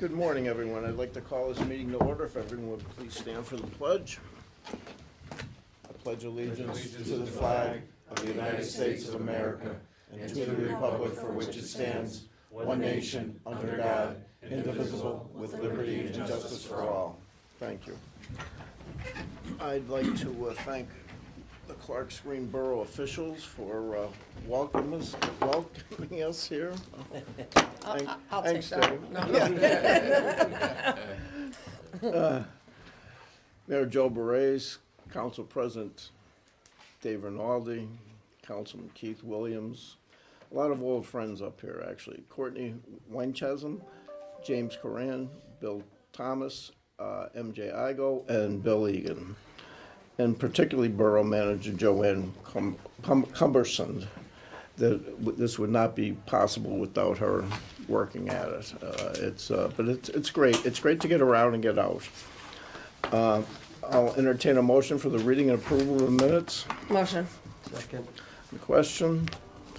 Good morning, everyone. I'd like to call this meeting to order. If everyone would please stand for the pledge. I pledge allegiance to the flag of the United States of America and to the republic for which it stands, one nation, under God, indivisible, with liberty and justice for all. Thank you. I'd like to thank the Clarks Green Borough officials for welcoming us here. I'll Thanks, take that. Dave. Mayor Joe Beres, Council President Dave Rinaldi, Councilman Keith Williams, a lot of old friends up here, actually. Courtney Winchesum, James Coran, Bill Thomas, MJ Igo, and Bill Egan. And particularly Borough Manager Joanne Cumberson. This would not be possible without her working at it. But it's great. It's great to get around and get out. I'll entertain a motion for the reading and approval of the minutes. Motion. Second. The question?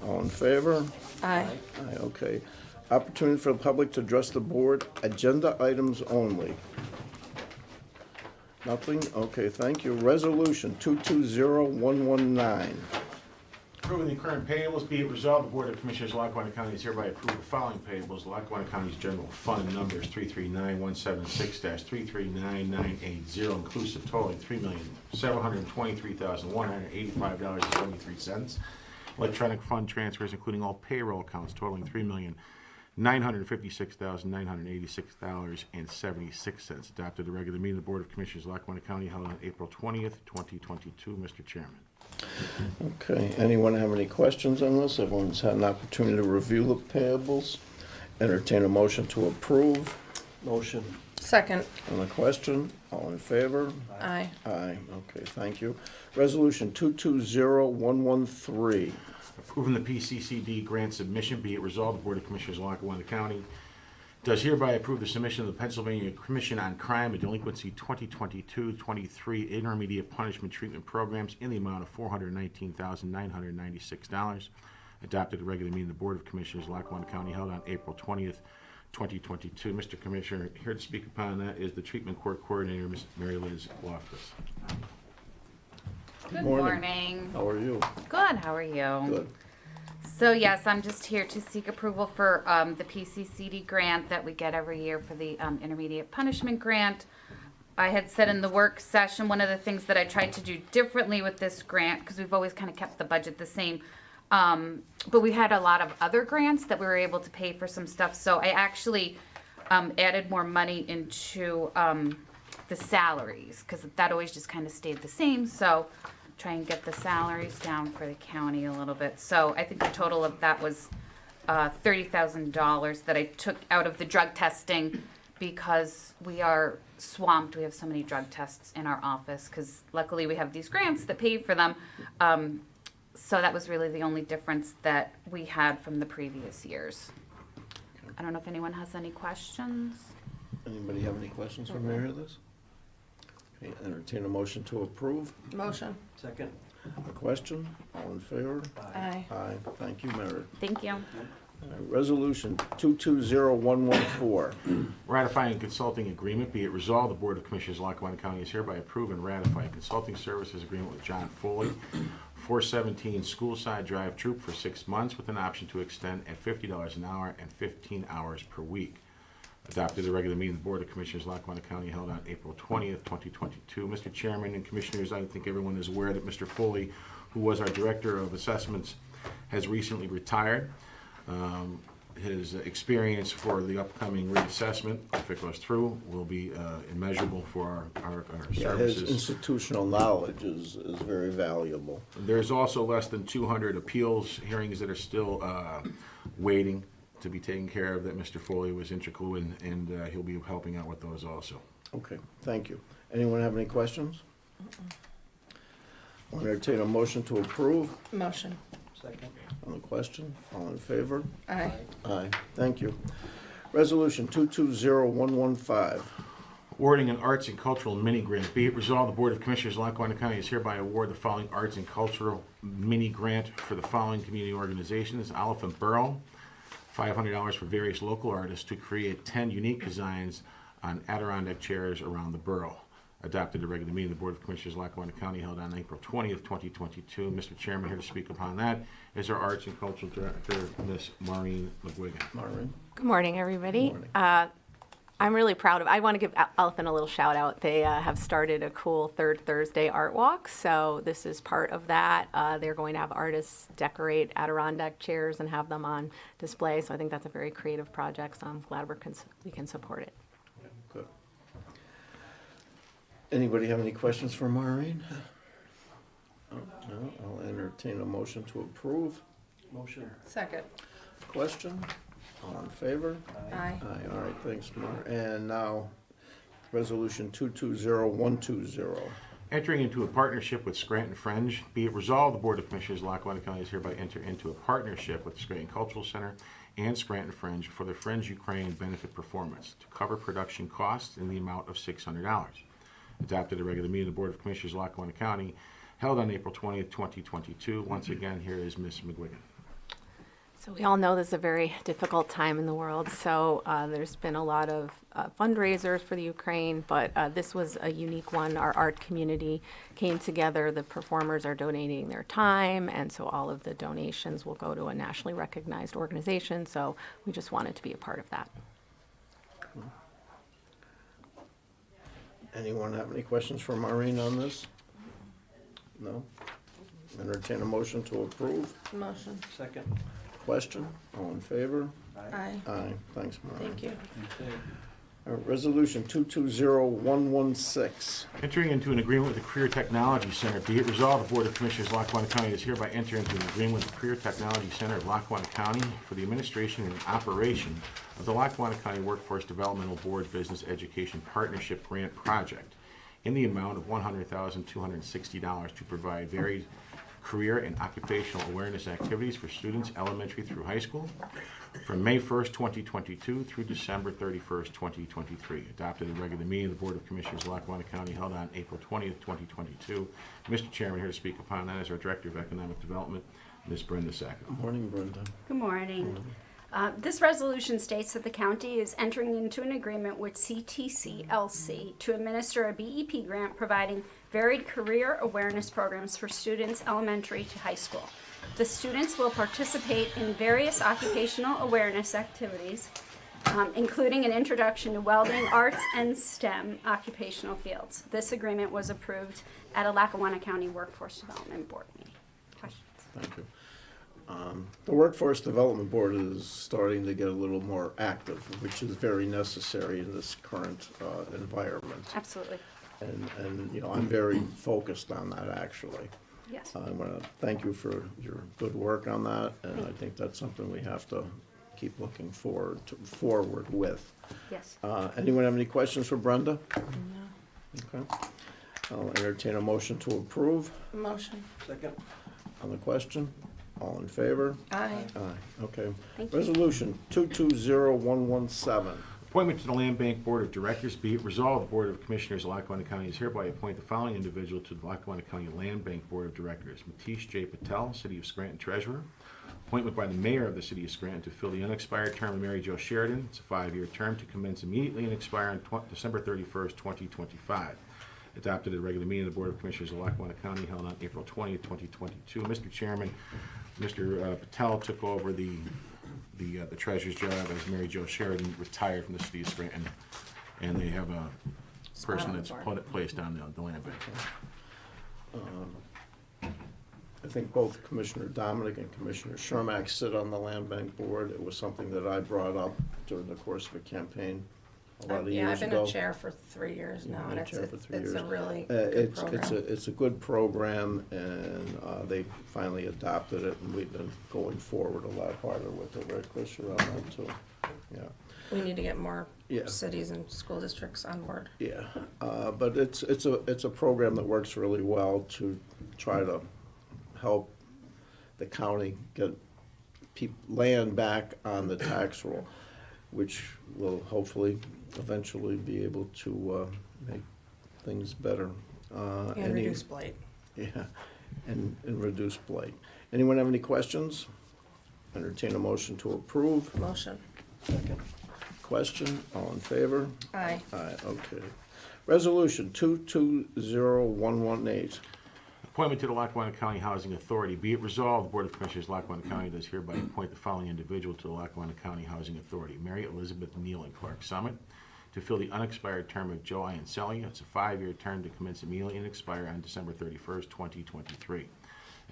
All in favor? Aye. Aye, okay. Opportunity for the public to address the board. Agenda items only. Nothing? Okay, thank you. Resolution 220119. Approving the current payables, be it resolved, the Board of Commissioners of Lackawanna County is hereby approve the following payables. Lackawanna County's General Fund numbers 339176-339980, inclusive totaling $3,723,185.73. Electronic fund transfers, including all payroll accounts, totaling $3,956,986.76. Adopted the regular meeting of the Board of Commissioners of Lackawanna County held on April 20th, 2022. Mr. Chairman. Okay, anyone have any questions on this? Everyone's had an opportunity to review the payables. Entertain a motion to approve. Motion. Second. On the question, all in favor? Aye. Aye, okay, thank you. Resolution 220113. Approving the PCCD grant submission, be it resolved, the Board of Commissioners of Lackawanna County does hereby approve the submission of the Pennsylvania Commission on Crime and Delinquency 2022-23 Intermediate Punishment Treatment Programs in the amount of $419,996. Adopted at a regular meeting of the Board of Commissioners of Lackawanna County held on April 20th, 2022. Mr. Commissioner, here to speak upon that is the Treatment Court Coordinator, Ms. Mary Liz Loftus. Good Morning. morning. How are you? Good, how are you? Good. So yes, I'm just here to seek approval for the PCCD grant that we get every year for the intermediate punishment grant. I had said in the work session, one of the things that I tried to do differently with this grant, because we've always kind of kept the budget the same, but we had a lot of other grants that we were able to pay for some stuff. So I actually added more money into the salaries, because that always just kind of stayed the same. So try and get the salaries down for the county a little bit. So I think the total of that was $30,000 that I took out of the drug testing, because we are swamped. We have so many drug tests in our office, because luckily we have these grants that pay for them. So that was really the only difference that we had from the previous years. I don't know if anyone has any questions. Anybody have any questions for Mary Liz? Okay, entertain a motion to approve. Motion. Second. A question? All in favor? Aye. Aye, thank you, Mary. Thank you. Resolution 220114. Ratifying a consulting agreement, be it resolved, the Board of Commissioners of Lackawanna County is hereby approve and ratify a consulting services agreement with John Foley, 417 Schoolside Drive Troop for 6 months with an option to extend at $50 an hour and 15 hours per week. Adopted the regular meeting of the Board of Commissioners of Lackawanna County held on April 20th, 2022. Mr. Chairman and Commissioners, I think everyone is aware that Mr. Foley, who was our Director of Assessments, has recently retired. His experience for the upcoming reassessment, if it goes through, will be immeasurable for our Yeah, his services. institutional knowledge is very valuable. There's also less than 200 appeals hearings that are still waiting to be taken care of that Mr. Foley was integral in, and he'll be helping out with those also. Okay, thank you. Anyone have any questions? I'll entertain a motion to approve. Motion. Second. On the question, all in favor? Aye. Aye, thank you. Resolution 220115. Awarding an arts and cultural mini grant. Be it resolved, the Board of Commissioners of Lackawanna County is hereby award the following arts and cultural mini grant for the following community organizations: Oliphant Borough, $500 for various local artists to create 10 unique designs on Adirondack chairs around the borough. Adopted at a regular meeting of the Board of Commissioners, Lackawanna County, held on April 20th, 2022. Mr. Chairman, here to speak upon that is our Arts and Cultural Director, Ms. Maureen McGuigan. Maureen? Good morning, everybody. Morning. I'm really proud of, I want to give Elephant a little shout out. They have started a cool Third Thursday art walk, so this is part of that. They're going to have artists decorate Adirondack chairs and have them on display, so I think that's a very creative project, so I'm glad we can support it. Good. Anybody have any questions for Maureen? Oh, no, I'll entertain a motion to approve. Motion. Second. Question? All in favor? Aye. Aye, all right, thanks, Mar. And now, Resolution 220120. Entering into a partnership with Scranton Fringe, be it resolved, the Board of Commissioners of Lackawanna County is hereby enter into a partnership with the Scranton Cultural Center and Scranton Fringe for the Fringe Ukraine benefit performance to cover production costs in the amount of $600. Adopted at a regular meeting of the Board of Commissioners of Lackawanna County, held on April 20th, 2022. Once again, here is Ms. McGuigan. So we all know this is a very difficult time in the world, so there's been a lot of fundraisers for the Ukraine, but this was a unique one. Our art community came together, the performers are donating their time, and so all of the donations will go to a nationally recognized organization, so we just wanted to be a part of that. Anyone have any questions for Maureen on this? No? Entertain a motion to approve. Motion. Second. Question? All in favor? Aye. Aye, thanks, Maureen. Thank you. Resolution 220116. Entering into an agreement with the Career Technology Center, be it resolved, the Board of Commissioners of Lackawanna County is hereby entering into an agreement with the Career Technology Center of Lackawanna County for the administration and operation of the Lackawanna County Workforce Developmental Board Business Education Partnership Grant Project in the amount of $100,260 to provide varied career and occupational awareness activities for students elementary through high school from May 1st, 2022 through December 31st, 2023. Adopted at a regular meeting of the Board of Commissioners of Lackawanna County held on April 20th, 2022. Mr. Chairman, here to speak upon that is our Director of Economic Development, Ms. Brenda Sackett. Morning, Brenda. Good morning. This resolution states that the county is entering into an agreement with CTC-LC to administer a BEP grant providing varied career awareness programs for students elementary to high school. The students will participate in various occupational awareness activities, including an introduction to welding, arts, and STEM occupational fields. This agreement was approved at a Lackawanna County Workforce Development Board meeting. Questions? Thank you. The Workforce Development Board is starting to get a little more active, which is very necessary in this current environment. Absolutely. And you know, I'm very focused on that, actually. Yes. I want to thank you for your good work on that, and I think that's something we have to keep looking forward with. Yes. Anyone have any questions for Brenda? No. Okay. I'll entertain a motion to approve. Motion. Second. On the question? All in favor? Aye. Aye, okay. Thank you. Resolution 220117. Appointment to the Land Bank Board of Directors. Be it resolved, the Board of Commissioners of Lackawanna County is hereby appoint the following individual to the Lackawanna County Land Bank Board of Directors. Matish J. Patel, City of Scranton Treasurer. Appointment by the Mayor of the City of Scranton to fill the unexpired term of Mary Jo Sheridan. It's a 5-year term to commence immediately and expire on December 31st, 2025. Adopted at a regular meeting of the Board of Commissioners of Lackawanna County held on April 20th, 2022. Mr. Chairman, Mr. Patel took over the treasurer's job as Mary Jo Sheridan retired from the City of Scranton, and they have a person that's placed on the land bank. I think both Commissioner Dominic and Commissioner Shermack sit on the Land Bank Board. It was something that I brought up during the course of a campaign a lot of Yeah, years I've ago. been a chair for 3 years now, and You've been a chair for 3 it's a years. really good program. It's a good program, and they finally adopted it, and we've been going forward a lot harder with it, right, Chris, you're on that too? Yeah, We need to get more Yeah. cities and school districts on board. yeah, but it's a program that works really well to try to help the county get land back on the tax roll, which will hopefully eventually be able to make things better. And reduce blight. Yeah, and reduce blight. Anyone have any questions? Entertain a motion to approve. Motion. Question, all in favor? Aye. Aye, okay. Resolution 220118. Appointment to the Lackawanna County Housing Authority. Be it resolved, the Board of Commissioners of Lackawanna County does hereby appoint the following individual to the Lackawanna County Housing Authority. Mary Elizabeth Neal and Clark Summit to fill the unexpired term of Joe Iancelli. It's a 5-year term to commence immediately and expire on December 31st, 2023.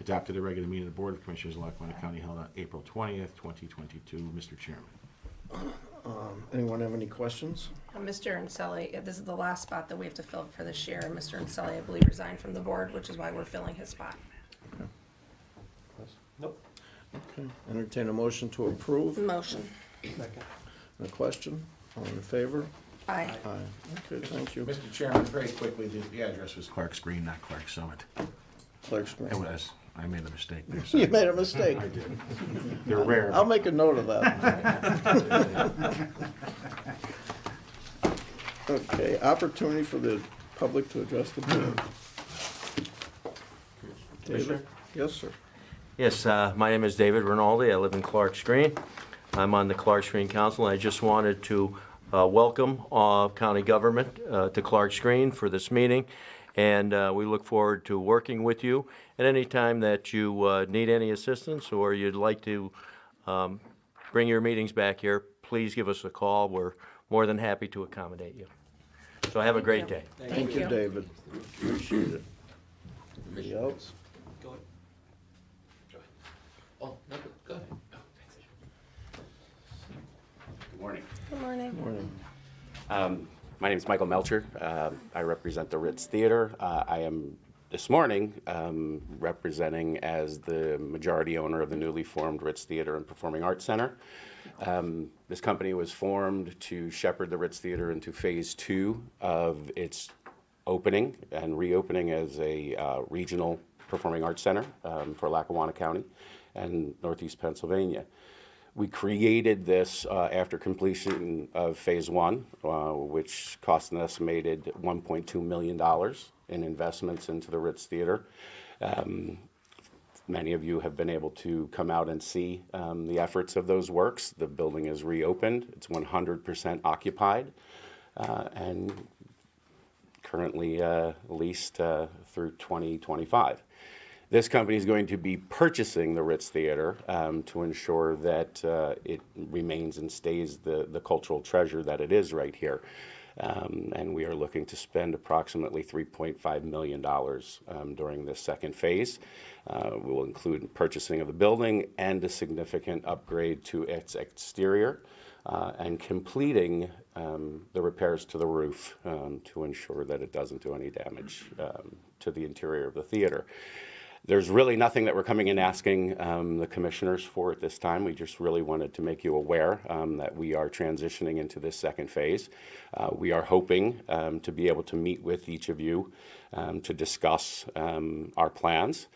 Adopted at a regular meeting of the Board of Commissioners of Lackawanna County held on April 20th, 2022. Mr. Chairman. Anyone have any questions? Mr. Anselli, this is the last spot that we have to fill for this year. And Mr. Anselli, I believe, resigned from the board, which is why we're filling his spot. Nope. Okay, entertain a motion to approve. Motion. A question, all in favor? Aye. Aye, okay, thank you. Mr. Chairman, very quickly, the address was Clark's Green, not Clark Summit. Clerk's Green. It was. I made a mistake there. You sorry. made a mistake. I did. They're rare. I'll make a note of that. Okay, opportunity for the public to address the board. David? Yes, sir. Yes, my name is David Rinaldi. I live in Clark's Green. I'm on the Clark's Green Council. I just wanted to welcome county government to Clark's Green for this meeting. And we look forward to working with you. At any time that you need any assistance or you'd like to bring your meetings back here, please give us a call. We're more than happy to accommodate you. So have a great day. Thank you, David. Appreciate it. Anybody else? Oh, no, go ahead. Oh, thanks. Good morning. Good morning. Morning. My name is Michael Melcher. I represent the Ritz Theater. I am, this morning, representing as the majority owner of the newly formed Ritz Theater and Performing Arts Center. This company was formed to shepherd the Ritz Theater into phase 2 of its opening and reopening as a regional performing arts center for Lackawanna County and Northeast Pennsylvania. We created this after completion of phase 1, which cost an estimated $1.2 million in investments into the Ritz Theater. Many of you have been able to come out and see the efforts of those works. The building is reopened. It's 100% occupied and currently leased through 2025. This company is going to be purchasing the Ritz Theater to ensure that it remains and stays the cultural treasure that it is right here. And we are looking to spend approximately $3.5 million during this second phase. We will include purchasing of the building and a significant upgrade to its exterior and completing the repairs to the roof to ensure that it doesn't do any damage to the interior of the theater. There's really nothing that we're coming in asking the commissioners for at this time. We just really wanted to make you aware that we are transitioning into this second phase. We are hoping to be able to meet with each of you to discuss our plans.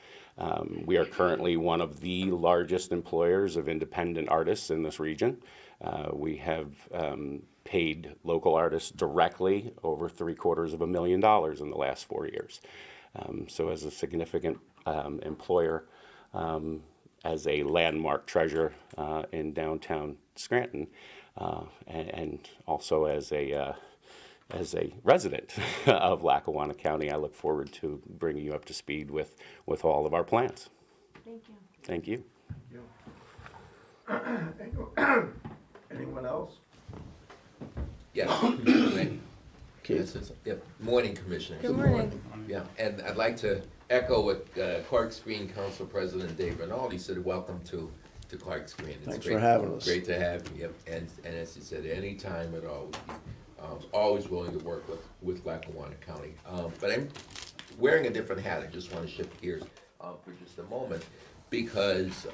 We are currently one of the largest employers of independent artists in this region. We have paid local artists directly over $750,000 in the last 4 years. So as a significant employer, as a landmark treasure in downtown Scranton, and also as a resident of Lackawanna County, I look forward to bringing you up to speed with all of our plans. Thank you. Thank you. Anyone else? Yes. Keith? Yep. Morning, Commissioners. Good morning. Yeah, and I'd like to echo what Clark's Green Council President Dave Rinaldi said. Welcome to Clark's Green. It's Thanks great, for having us. Great to have you. Yep. And as you said, any time at all, always willing to work with Lackawanna County. But I'm wearing a different hat. I just want to shift gears for just a moment, because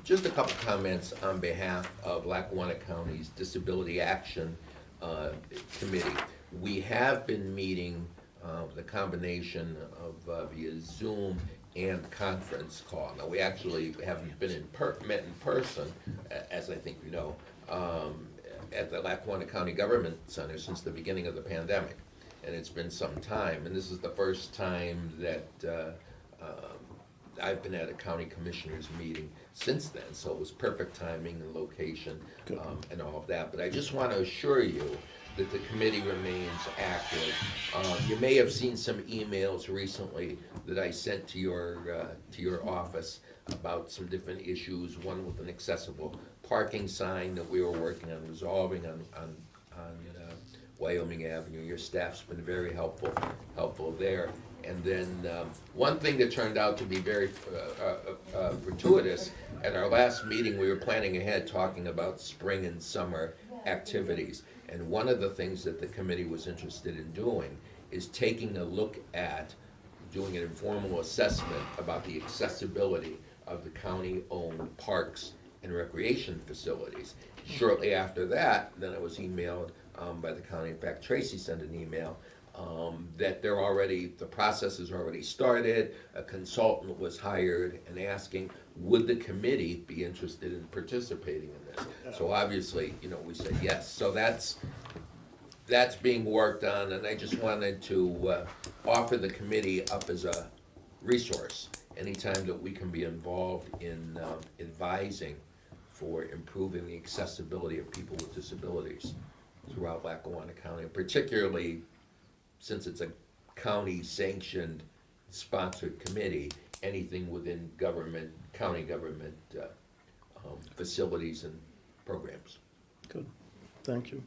just a couple comments on behalf of Lackawanna County's Disability Action Committee. We have been meeting the combination of via Zoom and conference call. Now, we actually haven't been met in person, as I think you know, at the Lackawanna County Government Center since the beginning of the pandemic. And it's been some time, and this is the first time that I've been at a county commissioners meeting since then, so it was perfect timing and location, Good. and all of that. But I just want to assure you that the committee remains active. You may have seen some emails recently that I sent to your office about some different issues, one with an accessible parking sign that we were working on resolving on Wyoming Avenue. Your staff's been very helpful there. And then one thing that turned out to be very fortuitous, at our last meeting, we were planning ahead, talking about spring and summer activities. And one of the things that the committee was interested in doing is taking a look at doing an informal assessment about the accessibility of the county-owned parks and recreation facilities. Shortly after that, then I was emailed by the county. In fact, Tracy sent an email that the process has already started. A consultant was hired and asking, would the committee be interested in participating in this? So obviously, we said yes. So that's being worked on, and I just wanted to offer the committee up as a resource anytime that we can be involved in advising for improving the accessibility of people with disabilities throughout Lackawanna County, particularly since it's a county-sanctioned, sponsored committee. Anything within county government facilities and programs. Good, thank you.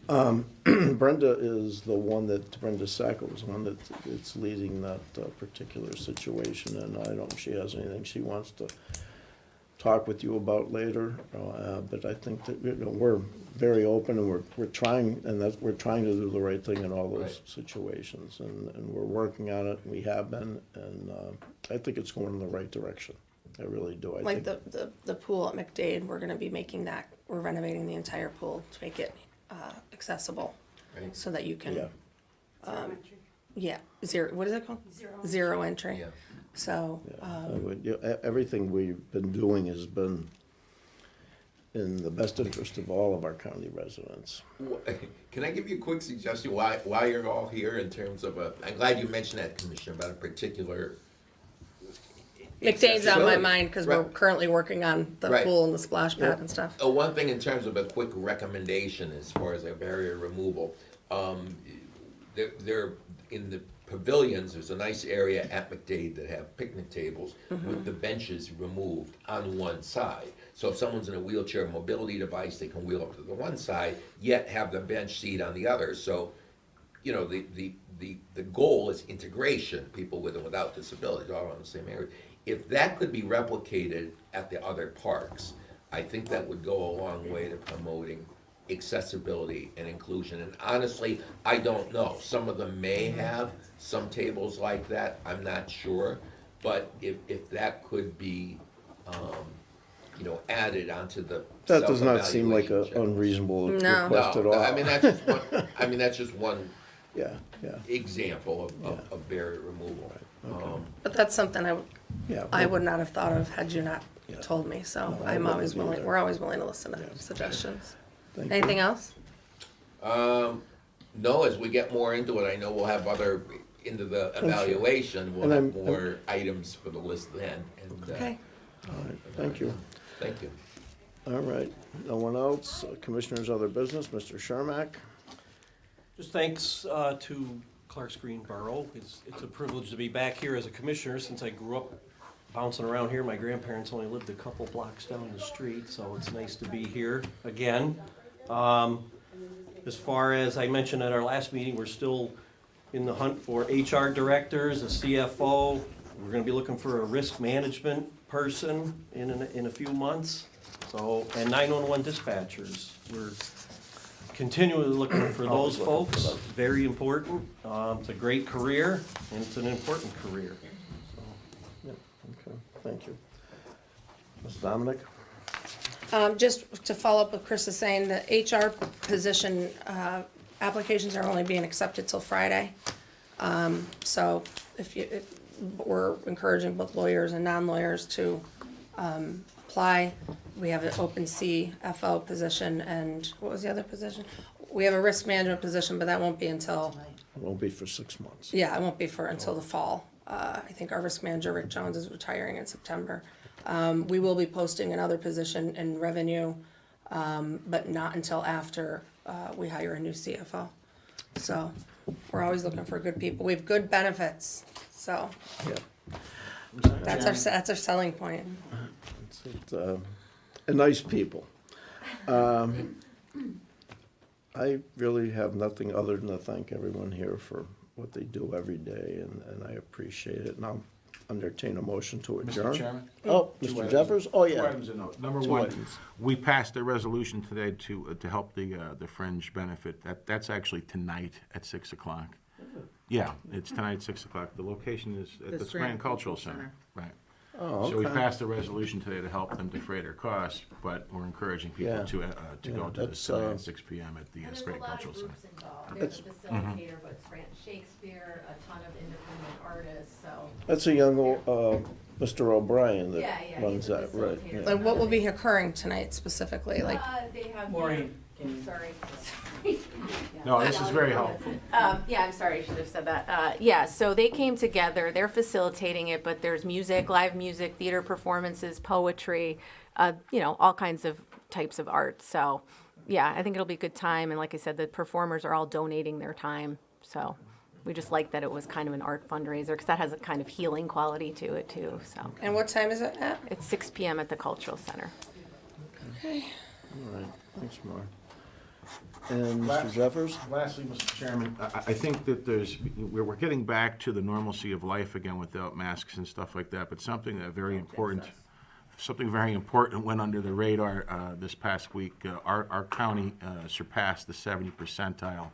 Brenda Sacco is the one that's leading that particular situation, and I don't know if she has anything she wants to talk with you about later, but I think that we're very open, and we're trying to do the right thing in all those Right. situations, and we're working on it, and we have been, and I think it's going in the right direction. I really do. Like the pool at McDade, we're gonna be we're renovating the entire pool to make it accessible, Right. so that you can, Yeah. what is it called? Zero entry. Yeah. So, Everything we've been doing has been in the best interest of all of our county residents. Can I give you a quick suggestion while you're all here in terms of I'm glad you mentioned that, Commissioner, about a particular. McDade's on my accessibility. mind, cause we're Right. currently working on the Right. pool and the splash pad and stuff. One thing in terms of a quick recommendation as far as a barrier removal, there in the pavilions, there's a nice area at McDade that have picnic tables with the benches removed on one side. So if someone's in a wheelchair mobility device, they can wheel up to the one side, yet have the bench seat on the other. So, the goal is integration, people with and without disabilities, all in the same area. If that could be replicated at the other parks, I think that would go a long way to promoting accessibility and inclusion. And honestly, I don't know. Some of them may have some tables like that, I'm not sure. But if that could be, added onto the That does not seem like an self-evaluation unreasonable No. request at all. that's just one Yeah. example of barrier removal. But that's something Yeah. I would not have thought of had you not Yeah. told me, so No, I I'm always wouldn't willing, either. we're always willing to listen to Yeah. suggestions. Thank you. Anything else? No, as we get more into it, I know we'll have into the evaluation, we'll And have I'm- more items for the list then. And, Okay. All right, thank you. Thank you. All right, no one else? Commissioners, other business, Mr. Sharmack? Just thanks to Clark's Green Borough. It's a privilege to be back here as a commissioner since I grew up bouncing around here. My grandparents only lived a couple blocks down the street, so it's nice to be here again. As far as I mentioned at our last meeting, we're still in the hunt for HR directors, a CFO. We're gonna be looking for a risk management person in a few months. So, and 911 dispatchers. We're continually looking for those folks, very important. It's a great career, and it's an important career. Yeah, okay, thank you. Ms. Dominic? Just to follow up what Chris is saying, the HR position, applications are only being accepted till Friday. So we're encouraging both lawyers and non-lawyers to, apply. We have an open CFO position, and what was the other position? We have a risk management position, but that won't be until, It won't be for 6 months. yeah, it won't be until the fall. I think our risk manager, Rick Jones, is retiring in September. We will be posting another position in revenue, but not until after we hire a new CFO. So we're always looking for good people. We have good benefits, so Yeah. that's our selling point. It's, and nice people. I really have nothing other than to thank everyone here for what they do every day, and I appreciate it. And I'll entertain a motion to adjourn. Mr. Chairman? Oh, Two Mr. items. Jeffers? Oh, Two yeah. items of note. Number Two one, items. we passed a resolution today to help the fringe benefit. That's actually tonight at 6 o'clock. Yeah, it's tonight at 6 o'clock. The location is at the Scranton Cultural Center. Right. Oh, So we okay. passed a resolution today to help them defray their costs, but we're encouraging people Yeah. to Yeah, go to this that's, tonight at 6 PM at the Scranton Cultural Center. There's a facilitator, but it's Shakespeare, a ton of independent artists, so. That's a young, Mr. O'Brien that Yeah, yeah, runs he's a that, right? facilitator. yeah. Like, what will be occurring tonight specifically? Like, They have. Maureen, Sorry. No, this is very helpful. Yeah, I'm sorry, I should have said that. Yeah, so they came together, they're facilitating it, but there's music, live music, theater performances, poetry, all kinds of types of art. So, yeah, I think it'll be a good time. And like I said, the performers are all donating their time. So we just like that it was kind of an art fundraiser because that has a kind of healing quality to it too. So and what time is it at? it's 6 p.m. at the Cultural Center. Okay. All right, thanks, Mark. And Mr. Jeffers? Lastly, Mr. Chairman, I think that we're getting back to the normalcy of life again without masks and stuff like that, but something very important went under the radar this past week. Our county surpassed the 70 percentile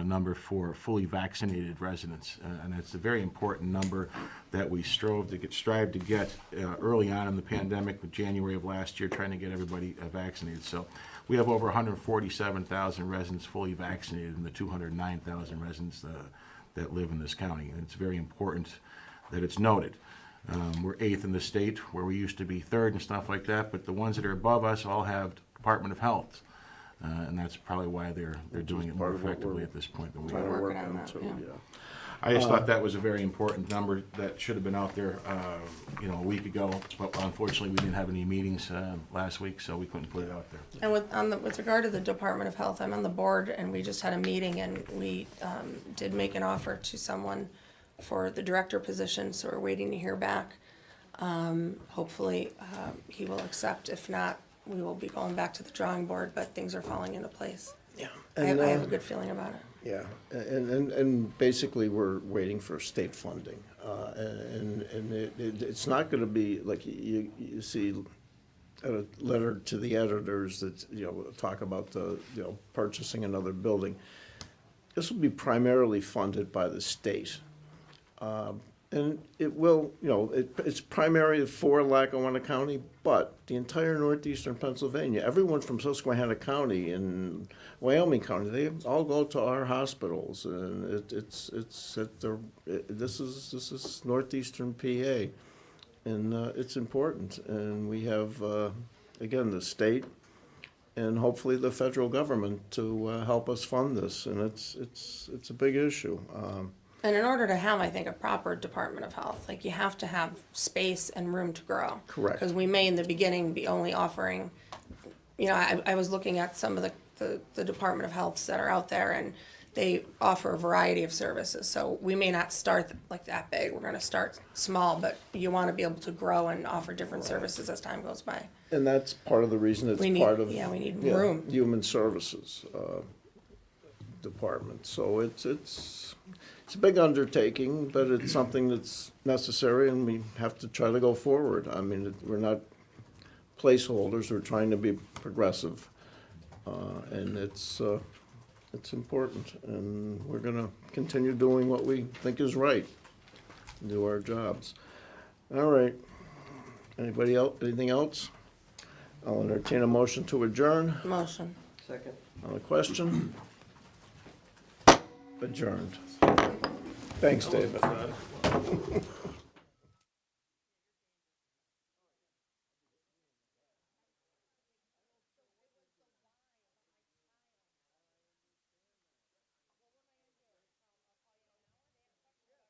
number for fully vaccinated residents, and it's a very important number that we strive to get early on in the pandemic, with January of last year, trying to get everybody vaccinated. So we have over 147,000 residents fully vaccinated in the 209,000 residents that live in this county, and it's very important that it's noted. We're 8th in the state, where we used to be 3rd and stuff like that, but the ones that are above us all have Department of Health. And that's probably why they're doing it more part of what effectively we're at this point than we Trying to are. work Working on on that, too, yeah. yeah. I just thought that was a very important number that should have been out there, a week ago. But unfortunately, we didn't have any meetings last week, so we couldn't put it out there. And with regard to the Department of Health, I'm on the board, and we just had a meeting, and we did make an offer to someone for the director position, so we're waiting to hear back. Hopefully, he will accept. If not, we will be going back to the drawing board, but things are falling into place. Yeah. I have a good feeling about it. Yeah, and basically, we're waiting for state funding. And it's not gonna be, like, you see a letter to the editors that, talk about purchasing another building. This will be primarily funded by the state. And it will, it's primarily for Lackawanna County, but the entire northeastern Pennsylvania, everyone from Susquehanna County and Wyoming County, they all go to our hospitals, and this is northeastern PA, and it's important, and we have again the state and hopefully the federal government to help us fund this, and it's a big issue. And in order to have, I think, a proper Department of Health, like, you have to have space and room to grow. Correct. Because we may in the beginning be only offering, I was looking at some of the Department of Healths that are out there, and they offer a variety of services. So we may not start like that big, we're gonna start small, but you wanna be able to grow and offer different services as time goes by. And that's part of the reason it's We need- part of. yeah, we need room. Human Services Department, so it's a big undertaking, but it's something that's necessary, and we have to try to go forward. I mean, we're not placeholders, we're trying to be progressive, and it's important, and we're gonna continue doing what we think is right, do our jobs. All right, anybody else, anything else? I'll entertain a motion to adjourn. Motion. second. On the question? Adjourned. Thanks, David.